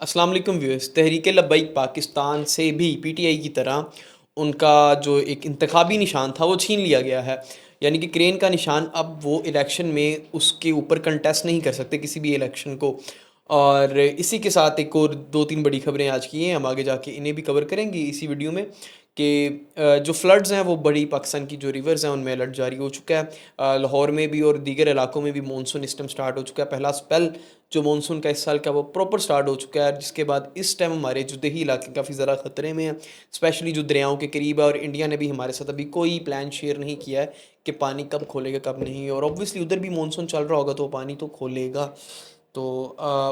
अस्सलाम वालेकुम व्यूअर्स। तहरीक लब्बैक पाकिस्तान से भी पीटीआई की तरह उनका जो एक इंतखाबी निशान था वो छीन लिया गया है। यानी कि क्रेन का निशान अब वो इलेक्शन में उसके ऊपर कंटेस्ट नहीं कर सकते किसी भी इलेक्शन को। और इसी के साथ एक और दो तीन बड़ी खबरें आज की हैं, हम आगे जाके इन्हें भी कवर करेंगे इसी वीडियो में कि जो फ्लड्स हैं वो बड़ी पाकिस्तान की जो रिवर्स हैं उनमें अलर्ट जारी हो चुका है। लाहौर में भी और दीगर इलाकों में भी मानसून इस टाइम स्टार्ट हो चुका है। पहला स्पेल जो मानसून का इस साल का वो प्रॉपर स्टार्ट हो चुका है, जिसके बाद इस टाइम हमारे जो देही इलाके काफ़ी ज़्यादा ख़तरे में हैं, स्पेशली जो दरियाओं के करीब है। और इंडिया ने भी हमारे साथ अभी कोई प्लान शेयर नहीं किया है कि पानी कब खोलेगा कब नहीं, और ऑब्वियसली उधर भी मानसून चल रहा होगा तो वो पानी तो खोलेगा। तो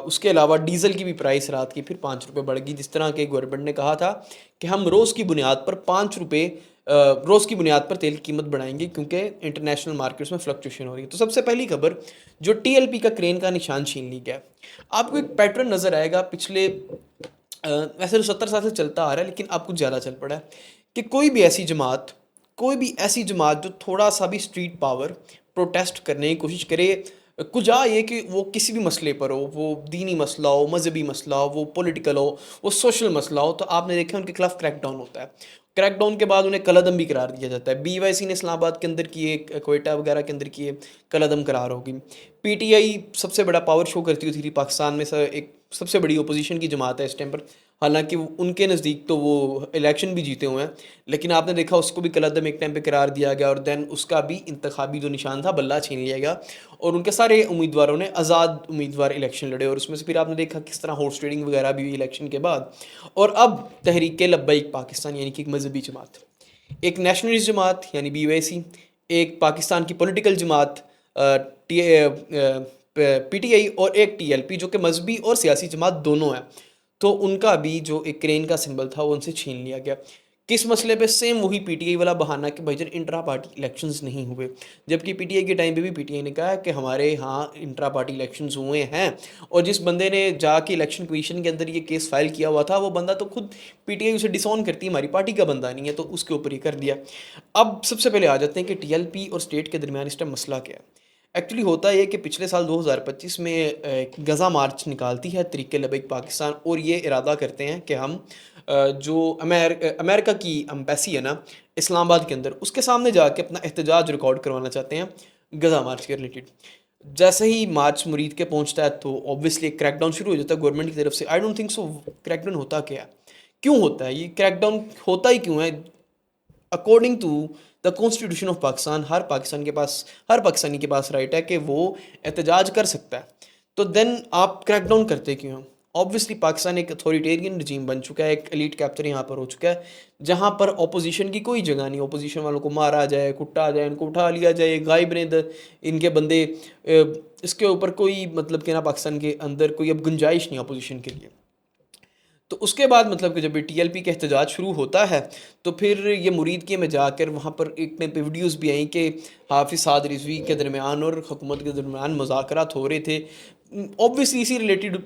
उसके अलावा डीज़ल की भी प्राइस रात की फिर 5 रुपये बढ़ गई, जिस तरह के गवर्नमेंट ने कहा था कि हम रोज़ की बुनियाद पर 5 रुपये रोज़ की बुनियाद पर तेल की कीमत बढ़ाएंगे क्योंकि इंटरनेशनल मार्केट्स में फ्लक्चुएशन हो रही है। तो सबसे पहली खबर, जो टीएलपी का क्रेन का निशान छीन ली गया। आपको एक पैटर्न नज़र आएगा पिछले वैसे तो 70 साल से चलता आ रहा है, लेकिन अब कुछ ज़्यादा चल पड़ा है कि कोई भी ऐसी जमात जो थोड़ा सा भी स्ट्रीट पावर प्रोटेस्ट करने की कोशिश करे, कुछ ये कि वो किसी भी मसले पर हो, वो दीनी मसला हो, मजहबी मसला हो, वो पॉलिटिकल हो, वो सोशल मसला हो, तो आपने देखा उनके खिलाफ क्रैकडाउन होता है। क्रैकडाउन के बाद उन्हें कलअदम भी करार दिया जाता है। बीवाईसी ने इस्लामाबाद के अंदर किए, क्वेटा वगैरह के अंदर किए, कलअदम करार होगी। पीटीआई सबसे बड़ा पावर शो करती हुई थी पाकिस्तान में, एक सबसे बड़ी ओपोजिशन की जमात है इस टाइम पर। हालांकि उनके नज़दीक तो वो इलेक्शन भी जीते हुए हैं, लेकिन आपने देखा उसको भी कलअदम एक टाइम पे करार दिया गया, और देन उसका भी इंतखाबी जो निशान था बल्ला छीन लिया गया, और उनके सारे उम्मीदवारों ने आज़ाद उम्मीदवार इलेक्शन लड़े, और उसमें से फिर आपने देखा किस तरह हॉर्स ट्रेडिंग वगैरह भी हुई इलेक्शन के बाद। और अब तहरीक लब्बैक पाकिस्तान यानी कि एक मजहबी जमात, एक नेशनलिस्ट जमात यानी बीओएसी, एक पाकिस्तान की पॉलिटिकल जमात पीटीआई, और एक टीएलपी जो कि मजहबी और सियासी जमात दोनों है। तो उनका भी जो एक क्रेन का सिंबल था वो उनसे छीन लिया गया। किस मसले पे? सेम वही पीटीआई वाला बहाना कि भाईजान इंट्रा पार्टी इलेक्शंस नहीं हुए, जबकि पीटीआई के टाइम पे भी पीटीआई ने कहा है कि हमारे यहाँ इंट्रा पार्टी इलेक्शंस हुए हैं, और जिस बंदे ने जाके इलेक्शन कमीशन के अंदर ये केस फाइल किया हुआ था वो बंदा तो खुद पीटीआई उसे डिसऑन करती है, हमारी पार्टी का बंदा नहीं है, तो उसके ऊपर ही कर दिया। अब सबसे पहले आ जाते हैं कि टीएलपी और स्टेट के दरमियान इस टाइम मसला क्या है। एक्चुअली होता है कि पिछले साल 2025 में गज़ा मार्च निकालती है तहरीक लब्बैक पाकिस्तान, और ये इरादा करते हैं कि हम जो अमेरिका की एम्बेसी है ना इस्लामाबाद के अंदर, उसके सामने जाके अपना एहतजाज रिकॉर्ड करवाना चाहते हैं गज़ा मार्च के रिलेटेड। जैसे ही मार्च मुरीद के पहुंचता है तो ऑब्वियसली एक क्रैकडाउन शुरू हो जाता है गवर्नमेंट की तरफ से। I don't think so crackdown होता क्या है, क्यों होता है ये क्रैकडाउन, होता ही क्यों है? According to the constitution of Pakistan, हर पाकिस्तानी के पास राइट है कि वो एहतजाज कर सकता है। तो देन आप क्रैकडाउन करते क्यों? ऑब्वियसली पाकिस्तान एक अथॉरिटेरियन रजीम बन चुका है, एक एलीट कैप्चर यहाँ पर हो चुका है, जहाँ पर अपोजिशन की कोई जगह नहीं। अपोजिशन वालों को मारा जाए, कुटा जाए, इनको उठा लिया जाए, गायब ने इनके बंदे, इसके ऊपर कोई मतलब कि ना पाकिस्तान के अंदर कोई अब गुंजाइश नहीं अपोजिशन के लिए। तो उसके बाद मतलब कि जब ये टीएलपी का एहतजाज शुरू होता है तो फिर ये मुरीद के में जाकर वहाँ पर एक टाइम पे वीडियोज़ भी आई कि हाफिज़ साद रिजवी के दरमियान और हुकूमत के दरमियान मुज़ाकरात हो रहे थे। ऑब्वियसली इसी रिलेटेड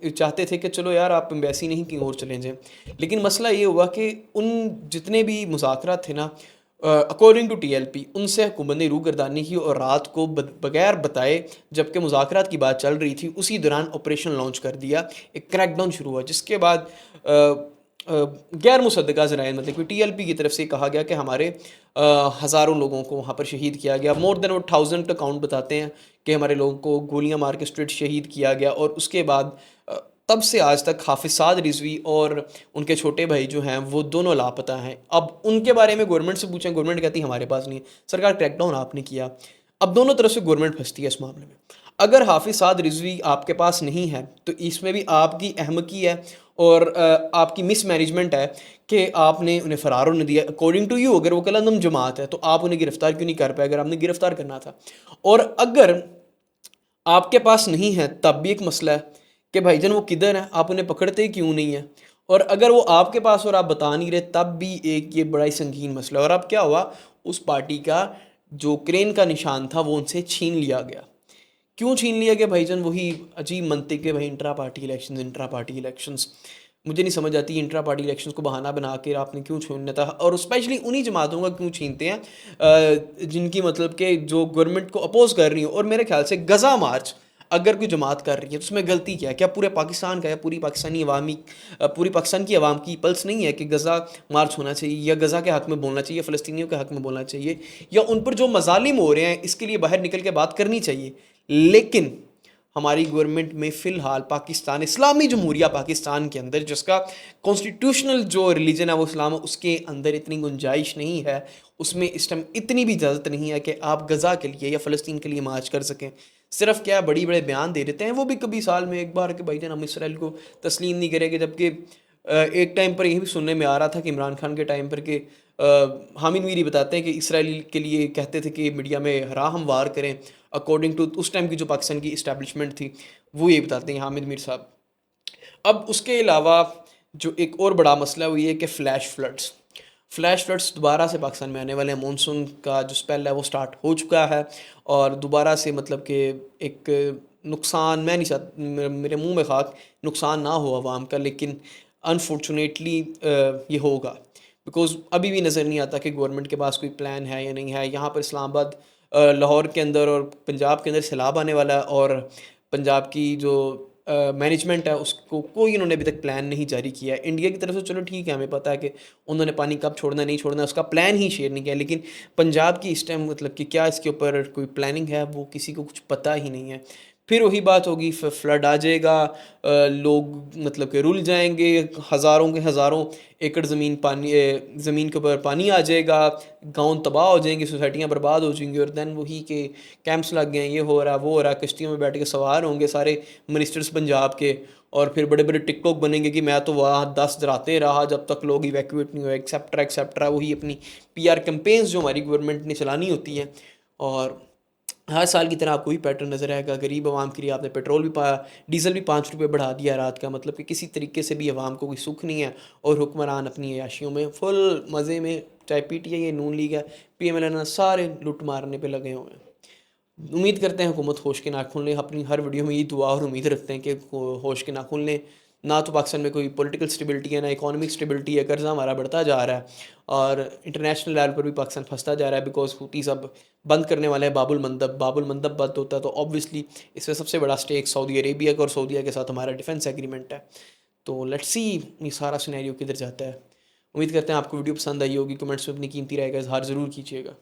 चाहते थे कि चलो यार आप एम्बेसी नहीं कहीं और चले जाएँ। लेकिन मसला ये हुआ कि उन जितने भी मुज़ाकरात थे ना, अकॉर्डिंग टू टीएलपी उनसे हुकूमत ने रूगर्दानी की, और रात को बगैर बताए जबकि मुज़ाकरात की बात चल रही थी उसी दौरान ऑपरेशन लॉन्च कर दिया, एक क्रैकडाउन शुरू हुआ, जिसके बाद गैर मुसद्दक़ा ज़राए मतलब कि टीएलपी की तरफ से कहा गया कि हमारे हज़ारों लोगों को वहाँ पर शहीद किया गया। मोर देन वो 1000 अकाउंट बताते हैं कि हमारे लोगों को गोलियां मार के स्ट्रेट शहीद किया गया। और उसके बाद तब से आज तक हाफिज़ साद रिजवी और उनके छोटे भाई जो हैं वो दोनों लापता हैं। अब उनके बारे में गवर्नमेंट से पूछें, गवर्नमेंट कहती है हमारे पास नहीं है। सरकार क्रैकडाउन आपने किया, अब दोनों तरफ से गवर्नमेंट फंसती है इस मामले में। अगर हाफिज़ साद रिजवी आपके पास नहीं है तो इसमें भी आपकी अहमकी है और आपकी मिस मैनेजमेंट है कि आपने उन्हें फ़रार होने दिया। अकॉर्डिंग टू यू अगर वो कलंदम जमात है तो आप उन्हें गिरफ़्तार क्यों नहीं कर पाए, अगर आपने गिरफ़्तार करना था? और अगर आपके पास नहीं है तब भी एक मसला है कि भाईजान वो किधर है, आप उन्हें पकड़ते ही क्यों नहीं है? और अगर वो आपके पास और आप बता नहीं रहे तब भी एक ये बड़ा ही संगीन मसला है। और अब क्या हुआ, उस पार्टी का जो क्रेन का निशान था वो उनसे छीन लिया गया। क्यों छीन लिया गया भाईजान? वही अजीब मंतिक के भाई इंट्रा पार्टी इलेक्शंस मुझे नहीं समझ आती। इंट्रा पार्टी इलेक्शंस को बहाना बना के आपने क्यों छीनना था, और स्पेशली उन्हीं जमातों का क्यों छीनते हैं जिनकी मतलब कि जो गवर्नमेंट को अपोज कर रही हो। और मेरे ख्याल से गज़ा मार्च अगर कोई जमात कर रही है तो उसमें गलती क्या है? क्या पूरे पाकिस्तान का या पूरी पाकिस्तान की आवाम की पल्स नहीं है कि गज़ा मार्च होना चाहिए या गज़ा के हक़ में बोलना चाहिए, फ़लस्तीनियों के हक़ में बोलना चाहिए, या उन पर जो मज़ालिम हो रहे हैं इसके लिए बाहर निकल के बात करनी चाहिए? लेकिन हमारी गवर्नमेंट में फ़िलहाल पाकिस्तान इस्लामी जमहूरिया पाकिस्तान के अंदर, जिसका कॉन्स्टिट्यूशनल जो रिलीजन है वो इस्लाम है, उसके अंदर इतनी गुंजाइश नहीं है, उसमें इस टाइम इतनी भी इजाज़त नहीं है कि आप गज़ा के लिए या फ़लस्तीन के लिए मार्च कर सकें। सिर्फ क्या बड़ी बड़े बयान दे देते हैं, वो भी कभी साल में एक बार, कि भाईजान हम इसराइल को तस्लीम नहीं करेंगे, जबकि एक टाइम पर यही भी सुनने में आ रहा था कि इमरान खान के टाइम पर कि हामिद मीरी बताते हैं कि इसराइल के लिए कहते थे कि मीडिया में हरा हम वार करें, अकॉर्डिंग टू उस टाइम की जो पाकिस्तान की इस्टेब्लिशमेंट थी, वो ये बताते हैं हामिद मीर साहब। अब उसके अलावा जो एक और बड़ा मसला है वो ये है कि फ्लैश फ्लड्स दोबारा से पाकिस्तान में आने वाले हैं। मानसून का जो स्पेल है वो स्टार्ट हो चुका है, और दोबारा से मतलब कि एक नुकसान, मैं नहीं चाहता मेरे मुंह में खाक, नुकसान ना हो आवाम का, लेकिन अनफॉर्चुनेटली ये होगा, बिकॉज़ अभी भी नज़र नहीं आता कि गवर्नमेंट के पास कोई प्लान है या नहीं है। यहाँ पर इस्लामाबाद, लाहौर के अंदर और पंजाब के अंदर सैलाब आने वाला है, और पंजाब की जो मैनेजमेंट है उसको कोई इन्होंने अभी तक प्लान नहीं जारी किया है। इंडिया की तरफ से चलो ठीक है, हमें पता है कि उन्होंने पानी कब छोड़ना नहीं छोड़ना उसका प्लान ही शेयर नहीं किया, लेकिन पंजाब की इस टाइम मतलब कि क्या इसके ऊपर कोई प्लानिंग है वो किसी को कुछ पता ही नहीं है। फिर वही बात होगी, फ्लड आ जाएगा, लोग मतलब कि रुल जाएंगे, हज़ारों के हज़ारों एकड़ ज़मीन पानी, ज़मीन के ऊपर पानी आ जाएगा, गांव तबाह हो जाएंगे, सोसाइटियाँ बर्बाद हो जाएंगी, और दैन वही के कैंप्स लग गए, ये हो रहा वो हो रहा, कश्तियों में बैठ के सवार होंगे सारे मिनिस्टर्स पंजाब के, और फिर बड़े बड़े टिकटॉक बनेंगे कि मैं तो वहाँ 10 रातें रहा जब तक लोग इवैक्यूएट नहीं हुए, एक्सेप्ट्रा एक्सेप्ट्रा, वही अपनी पीआर कैंपेन्स जो हमारी गवर्नमेंट ने चलानी होती हैं। और हर साल की तरह आपको भी पैटर्न नज़र आएगा, गरीब आवाम के लिए आपने पेट्रोल भी डीज़ल भी 5 रुपये बढ़ा दिया रात का, मतलब कि किसी तरीके से भी आवाम को कोई सुख नहीं है, और हुक्मरान अपनी अयाशियों में फुल मज़े में, चाहे पीटीआई है, नून लीग है, पीएमएल, सारे लुट मारने पे लगे हुए हैं। उम्मीद करते हैं हुकूमत होश के नाखून लें, अपनी हर वीडियो में ये दुआ और उम्मीद रखते हैं कि होश के नाखून लें। ना तो पाकिस्तान में कोई पॉलिटिकल स्टेबिलिटी है, ना इकोनॉमिक स्टेबिलिटी है, कर्जा हमारा बढ़ता जा रहा है, और इंटरनेशनल लेवल पर भी पाकिस्तान फंसता जा रहा है, बिकॉज हूतीस अब बंद करने वाले हैं बाबुल मंदब बंद होता है तो ऑब्वियसली इसमें सबसे बड़ा स्टेक सऊदी अरेबिया का, और सऊदीया के साथ हमारा डिफेंस एग्रीमेंट है। तो लेट्स सी ये सारा सिनेरियो किधर जाता है। उम्मीद करते हैं आपको वीडियो पसंद आई होगी, कमेंट्स में अपनी कीमती राय का इजहार ज़रूर कीजिएगा।